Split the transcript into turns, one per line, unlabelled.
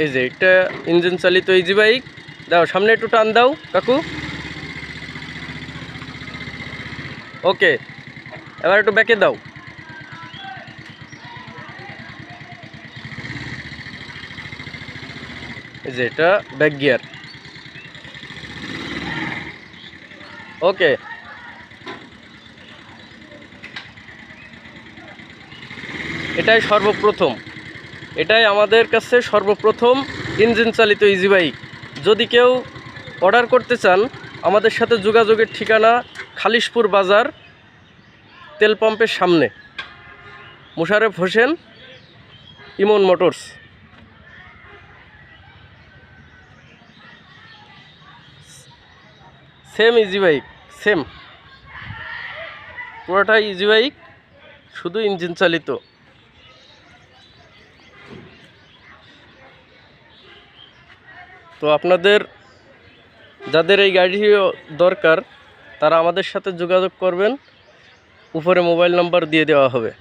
এই যে এটা ইঞ্জিন চালিত ইজি বাইক। দাও সামনে একটু টান দাও কাকু। ওকে, এবার একটু ব্যাকে দাও। এই যে এটা ব্যাক গিয়ার। ওকে, এটাই আমাদের কাছে সর্বপ্রথম ইঞ্জিন চালিত ইজি বাইক। যদি কেউ অর্ডার করতে চান, আমাদের সাথে যোগাযোগের ঠিকানা খালিশপুর বাজার, তেল পাম্পের সামনে, Mosharraf Hossain, Emon motors. Same easy bike, same পুরোটাই ইজি বাইক, শুধু ইঞ্জিন চালিত। তো আপনাদের যাদের এই গাড়ি দরকার, তারা আমাদের সাথে যোগাযোগ করবেন, উপরে মোবাইল নাম্বার দিয়ে দেওয়া হবে।